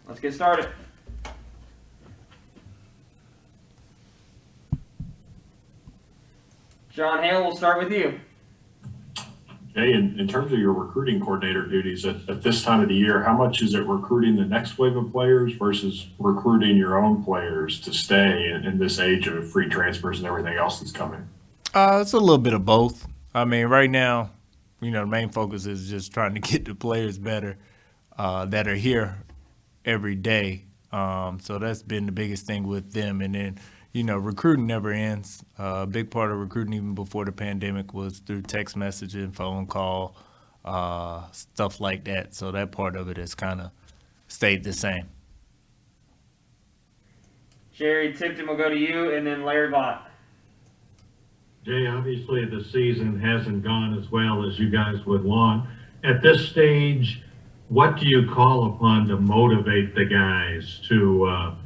Let's get started. John Hale, we'll start with you. Jay, in terms of your recruiting coordinator duties at this time of the year, how much is it recruiting the next wave of players versus recruiting your own players to stay in this age of free transfers and everything else that's coming? It's a little bit of both. I mean, right now, the main focus is just trying to get the players better that are here every day. So that's been the biggest thing with them. And then, recruiting never ends. A big part of recruiting, even before the pandemic, was through text messaging, phone call, stuff like that. So that part of it has kind of stayed the same. Jerry Tipton will go to you, and then Larry Vaught. Jay, obviously the season hasn't gone as well as you guys would want. At this stage, what do you call upon to motivate the guys to,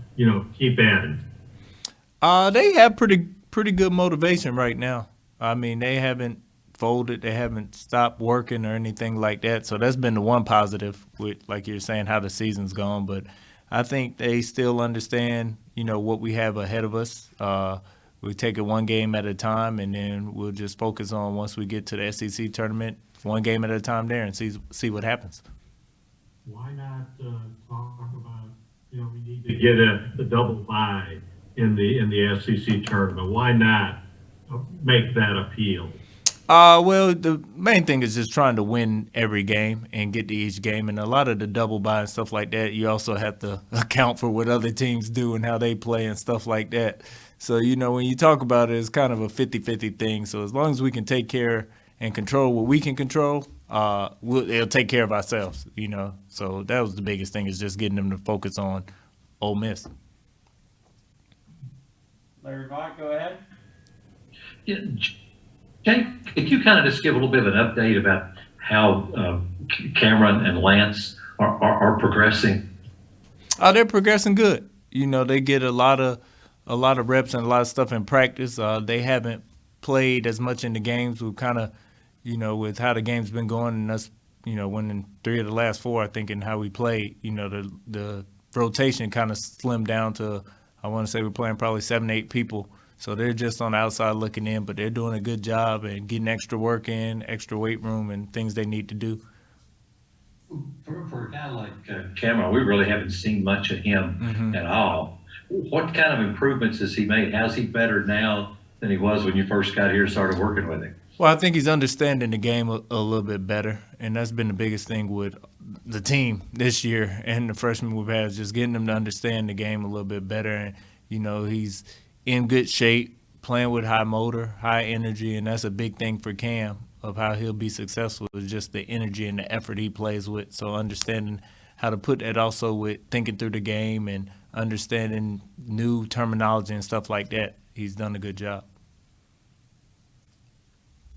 keep at it? They have pretty good motivation right now. I mean, they haven't folded, they haven't stopped working or anything like that. So that's been the one positive with, like you're saying, how the season's gone. But I think they still understand, what we have ahead of us. We take it one game at a time, and then we'll just focus on, once we get to the SEC tournament, one game at a time there, and see what happens. Why not talk about, we need to get a double bye in the SEC tournament? Why not make that appeal? Well, the main thing is just trying to win every game and get to each game. And a lot of the double bye and stuff like that, you also have to account for what other teams do and how they play and stuff like that. So, when you talk about it, it's kind of a 50-50 thing. So as long as we can take care and control what we can control, it'll take care of ourselves, So that was the biggest thing, is just getting them to focus on Ole Miss. Larry Vaught, go ahead. Yeah, Jake, could you kind of just give a little bit of an update about how Cameron and Lance are progressing? They're progressing good. They get a lot of reps and a lot of stuff in practice. They haven't played as much in the games. We've kind of, with how the game's been going, and us, winning 3 of the last 4, I think, and how we played, the rotation kind of slimmed down to, I want to say we're playing probably 7, 8 people. So they're just on the outside looking in, but they're doing a good job and getting extra work in, extra weight room, and things they need to do. For a guy like Cameron, we really haven't seen much of him at all. What kind of improvements has he made? How's he better now than he was when you first got here and started working with him? Well, I think he's understanding the game a little bit better, and that's been the biggest thing with the team this year and the freshmen we've had, is just getting them to understand the game a little bit better. And, he's in good shape, playing with high motor, high energy, and that's a big thing for Cam, of how he'll be successful, is just the energy and the effort he plays with. So understanding how to put that also with thinking through the game and understanding new terminology and stuff like that, he's done a good job.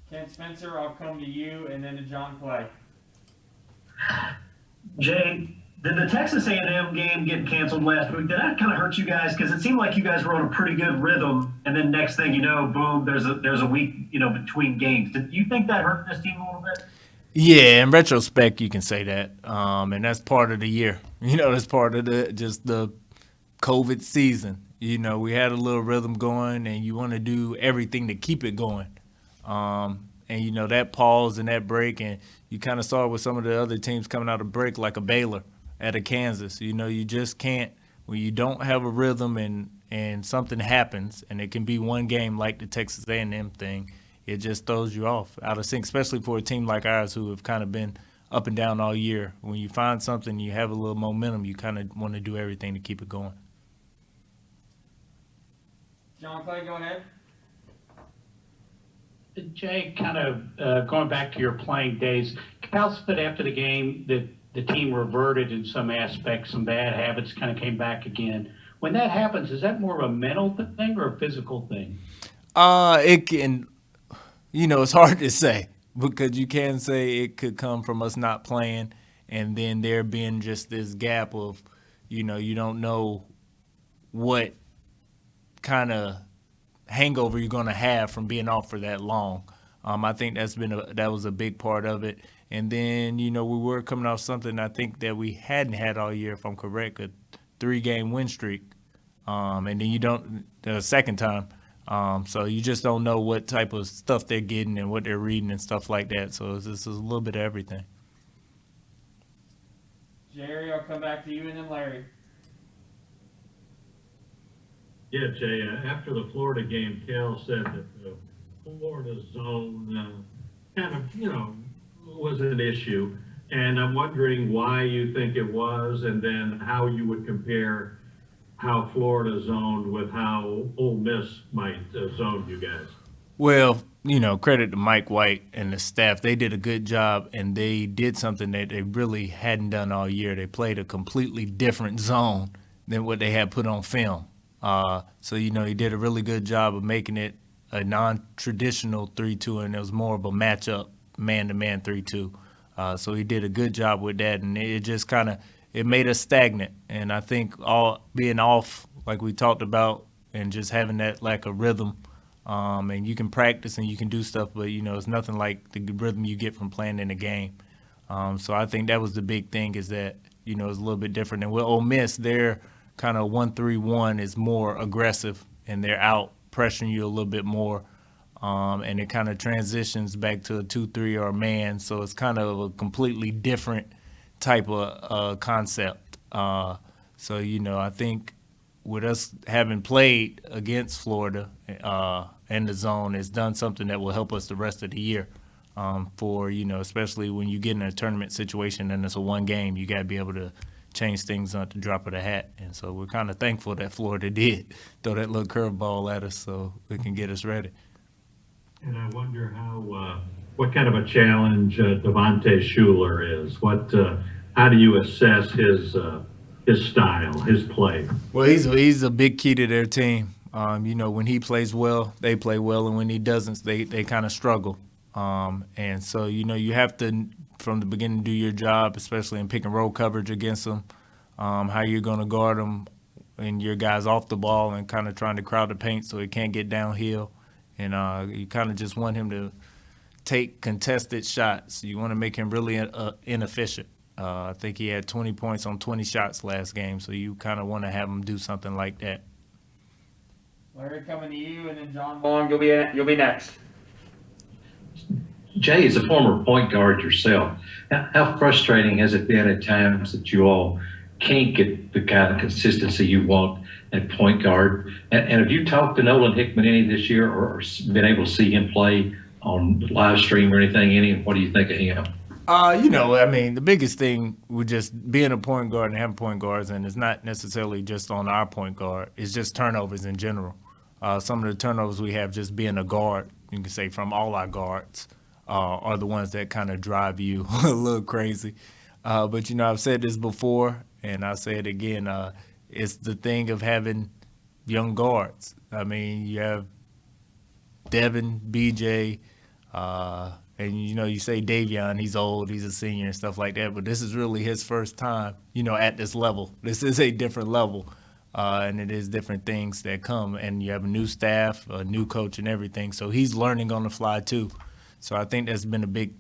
Ken Spencer, I'll come to you, and then to John Clay. Jay, did the Texas A&M game get canceled last week? Did that kind of hurt you guys? Because it seemed like you guys were on a pretty good rhythm, and then next thing you know, boom, there's a week, between games. Did you think that hurt this team a little bit? Yeah, in retrospect, you can say that, and that's part of the year. That's part of the COVID season. We had a little rhythm going, and you want to do everything to keep it going. And that pause and that break, and you kind of saw it with some of the other teams coming out of break, like a Baylor at a Kansas. You just can't, when you don't have a rhythm and something happens, and it can be one game like the Texas A&M thing, it just throws you off, out of sync, especially for a team like ours who have kind of been up and down all year. When you find something, you have a little momentum, you kind of want to do everything to keep it going. John Clay, go ahead. Jay, kind of going back to your playing days, Cal said after the game that the team reverted in some aspects, some bad habits kind of came back again. When that happens, is that more of a mental thing or a physical thing? It can, it's hard to say, because you can say it could come from us not playing, and then there being just this gap of, you don't know what kind of hangover you're going to have from being off for that long. I think that was a big part of it. And then, we were coming off something I think that we hadn't had all year, if I'm correct, a 3-game win streak. And then you don't, the second time. So you just don't know what type of stuff they're getting and what they're reading and stuff like that. So this is a little bit of everything. Jerry, I'll come back to you and then Larry. Yeah, Jay, after the Florida game, Cal said that the Florida zone kind of, was an issue. And I'm wondering why you think it was, and then how you would compare how Florida zoned with how Ole Miss might zone you guys. Well, credit to Mike White and the staff. They did a good job, and they did something that they really hadn't done all year. They played a completely different zone than what they had put on film. So, he did a really good job of making it a non-traditional 3-2, and it was more of a matchup, man-to-man 3-2. So he did a good job with that, and it just kind of it made us stagnant. And I think all being off, like we talked about, and just having that lack of rhythm, and you can practice and you can do stuff, but, it's nothing like the rhythm you get from playing in a game. So I think that was the big thing is that, it's a little bit different. And with Ole Miss, they're kind of 1-3-1 is more aggressive, and they're out pressuring you a little bit more. And it kind of transitions back to a 2-3 or a man. So it's kind of a completely different type of concept. So, I think with us having played against Florida in the zone, it's done something that will help us the rest of the year. For, especially when you get in a tournament situation and it's a one game, you got to be able to change things at the drop of the hat. And so we're kind of thankful that Florida did throw that little curveball at us so it can get us ready. And I wonder what kind of a challenge Devontae Shuler is. How do you assess his style, his play? Well, he's a big key to their team. When he plays well, they play well, and when he doesn't, they kind of struggle. And so, you have to, from the beginning, do your job, especially in pick and roll coverage against them, how you're going to guard them and your guys off the ball and kind of trying to crowd the paint so he can't get downhill. And you kind of just want him to take contested shots. You want to make him really inefficient. I think he had 20 points on 20 shots last game, so you kind of want to have him do something like that. Larry, coming to you, and then John Long, you'll be next. Jay, as a former point guard yourself, how frustrating has it been at times that you all can't get the kind of consistency you want at point guard? And have you talked to Nolan Hickman any this year, or been able to see him play on live stream or anything? What do you think of him? The biggest thing with just being a point guard and having point guards, and it's not necessarily just on our point guard, it's just turnovers in general. Some of the turnovers we have just being a guard, you can say from all our guards, are the ones that kind of drive you a little crazy. But, I've said this before, and I'll say it again. It's the thing of having young guards. You have Devin, BJ, and, you say Davion, he's old, he's a senior and stuff like that, but this is really his first time, at this level. This is a different level, and it is different things that come, and you have a new staff, a new coach and everything, so he's learning on the fly too. So I think that's been a big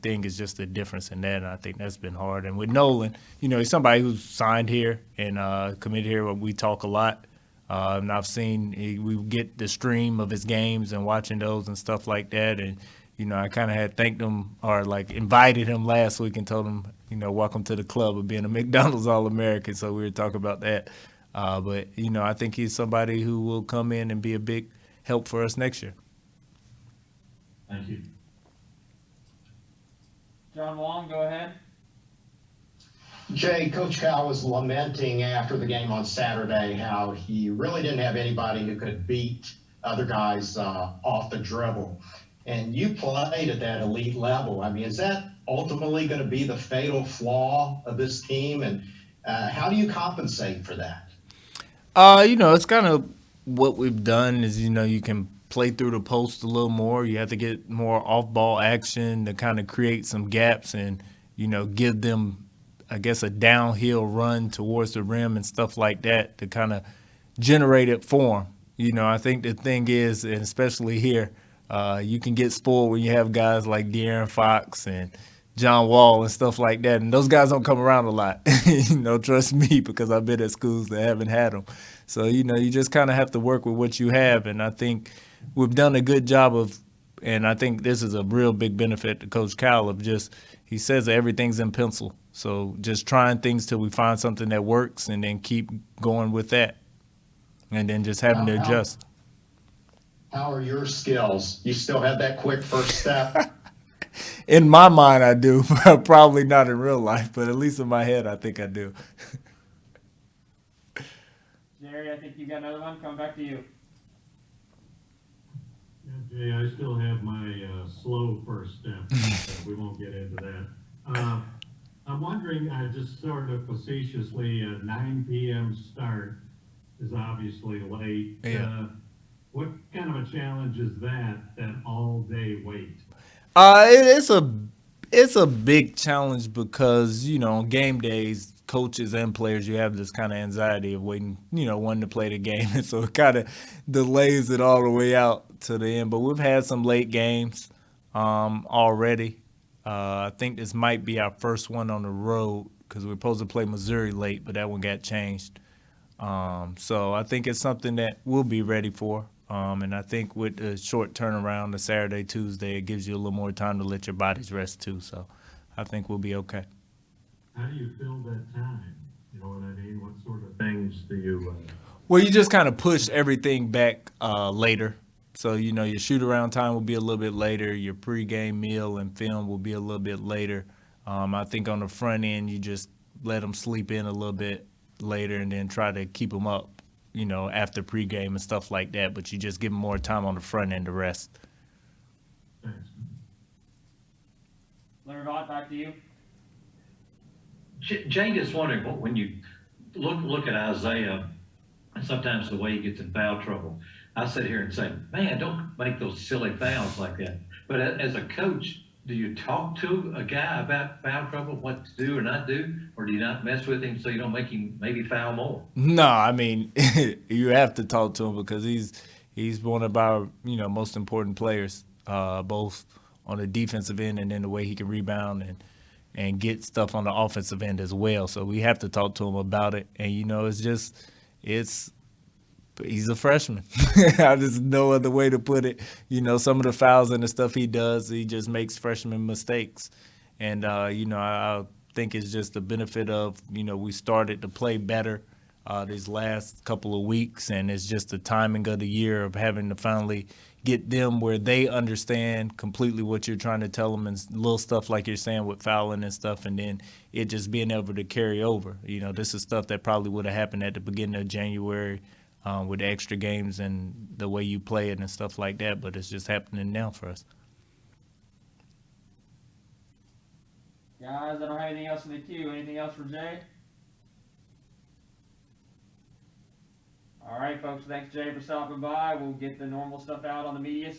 thing is just the difference in that, and I think that's been hard. And with Nolan, he's somebody who's signed here and committed here where we talk a lot. And I've seen we get the stream of his games and watching those and stuff like that. And, I kind of had thanked him or invited him last week and told him, welcome to the club of being a McDonald's All-American. So we were talking about that. But, I think he's somebody who will come in and be a big help for us next year. Thank you. John Long, go ahead. Jay, Coach Cal was lamenting after the game on Saturday how he really didn't have anybody who could beat other guys off the dribble. And you played at that elite level. Is that ultimately going to be the fatal flaw of this team? And how do you compensate for that? It's kind of what we've done is, you can play through the post a little more. You have to get more off-ball action to kind of create some gaps and, give them, I guess, a downhill run towards the rim and stuff like that to kind of generate it for them. I think the thing is, and especially here, you can get spoiled when you have guys like De'Aaron Fox and John Wall and stuff like that. And those guys don't come around a lot. Trust me, because I've been at schools that haven't had them. So, you just kind of have to work with what you have. And I think we've done a good job of, and I think this is a real big benefit to Coach Cal of just, he says that everything's in pencil. So just trying things till we find something that works and then keep going with that. And then just having to adjust. How are your skills? You still have that quick first step? In my mind, I do. Probably not in real life, but at least in my head, I think I do. Jerry, I think you got another one. Coming back to you. Yeah, Jay, I still have my slow first step. So we won't get into that. I'm wondering, just sort of facetiously, a 9 p.m. start is obviously late. Yeah. What kind of a challenge is that all-day wait? It's a big challenge because on game days, coaches and players, you have this kind of anxiety of waiting, wanting to play the game, and so it kind of delays it all the way out to the end. But we've had some late games already. I think this might be our first one on the road because we're supposed to play Missouri late, but that one got changed. So I think it's something that we'll be ready for. And I think with the short turnaround, the Saturday, Tuesday, it gives you a little more time to let your bodies rest too. So I think we'll be okay. How do you fill that time? You know what I mean? What sort of things do you? Well, you just kind of push everything back later. So, your shoot-around time will be a little bit later. Your pregame meal and film will be a little bit later. I think on the front end, you just let them sleep in a little bit later and then try to keep them up, after pregame and stuff like that. But you just give them more time on the front end to rest. Thanks. Larry Vaught, back to you. Jay, just wondering, when you look at Isaiah, and sometimes the way he gets in foul trouble, I sit here and say, man, don't make those silly fouls like that. But as a coach, do you talk to a guy about foul trouble, what to do or not do, or do you not mess with him so you don't make him maybe foul more? No, I mean, you have to talk to him because he's one of our most important players, both on the defensive end and then the way he can rebound and get stuff on the offensive end as well. So we have to talk to him about it. And he's a freshman. There's no other way to put it. Some of the fouls and the stuff he does, he just makes freshman mistakes. And, I think it's just the benefit of, we started to play better these last couple of weeks. And it's just the timing of the year of having to finally get them where they understand completely what you're trying to tell them and little stuff like you're saying with fouling and stuff. And then it just being able to carry over. This is stuff that probably would have happened at the beginning of January. With the extra games and the way you play it and stuff like that, but it's just happening now for us. Guys, I don't have anything else in the queue. Anything else for Jay? All right, folks. Thanks, Jay, for stopping by. We'll get the normal stuff out on the media.